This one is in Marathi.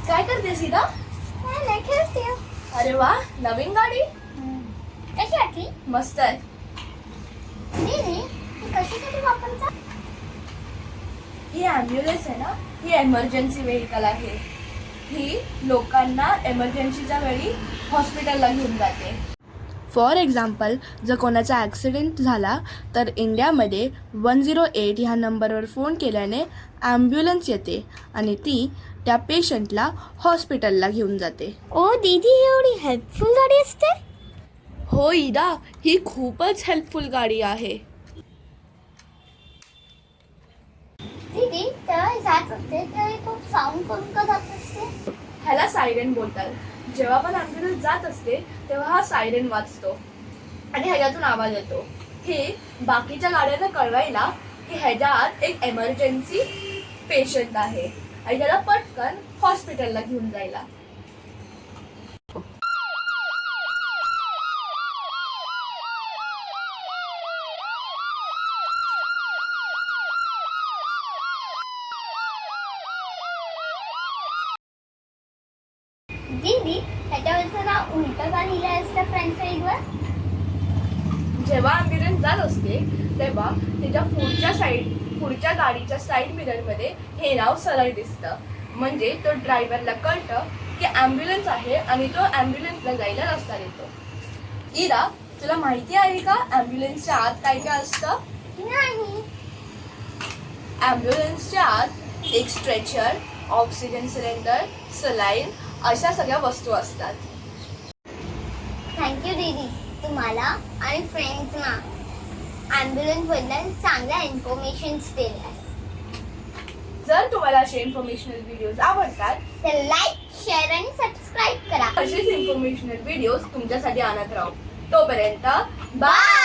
काय करते सीता? नाही खेळते. अरे वा, नवीन गाडी कशी वाटली? मस्त आहे. दीदी कशासाठी वापरता? ही ॲम्ब्युलन्स आहे ना, ही एमर्जन्सी व्हेकल आहे. ही लोकांना एमर्जन्सीच्या वेळी हॉस्पिटलला घेऊन जाते. फॉर एक्झाम्पल, जर कोणाचा ॲक्सिडेंट झाला तर इंडियामध्ये 108 ह्या नंबरवर फोन केल्याने ॲम्ब्युलन्स येते आणि ती त्या पेशंटला हॉस्पिटलला घेऊन जाते. ओ दीदी, ही एवढी हेल्पफुल गाडी असते? हो ईदा, ही खूपच हेल्पफुल गाडी आहे. दीदी तेव्हा जात असते तेव्हा खूप साऊंड करून का जात असते? ह्याला सायरेन बोलतात. जेव्हा पण ॲम्ब्युलन्स जात असते तेव्हा हा सायरेन वाजतो आणि ह्याच्यातून आवाज येतो. हे बाकीच्या गाड्यांना कळवायला की ह्याच्यात एक एमर्जन्सी पेशंट आहे आणि त्याला पटकन हॉस्पिटलला घेऊन जायला. दीदी ह्याच्यावरचं ना उलटं का लिहिलं असतं फ्रंट साईडवर? जेव्हा ॲम्ब्युलन्स जात असते तेव्हा त्याच्या पुढच्या गाडीच्या साईड मिररमध्ये हे नाव सरळ दिसतं. म्हणजे तो ड्रायव्हरला कळतं की ॲम्ब्युलन्स आहे आणि तो ॲम्ब्युलन्सला जायला रस्ता देतो. इरा, तुला माहिती आहे का ॲम्ब्युलन्सच्या आत काय काय असतं? नाही. ॲम्ब्युलन्सच्या आत एक स्ट्रेचर, ऑक्सिजन सिलेंडर, सलाईन अशा सगळ्या वस्तू असतात. थँक्यू दीदी, तुम्हाला आणि फ्रेंड्सना ॲम्ब्युलन्सबद्दल चांगल्या इन्फॉर्मेशन्स दिल्या. जर तुम्हाला असे इन्फॉर्मेशनल व्हिडिओज आवडतात तर लाईक, शेअर आणि सबस्क्राईब करा. असेच इन्फॉर्मेशनल व्हिडिओज तुमच्यासाठी आणत राहू. तोपर्यंत बाय.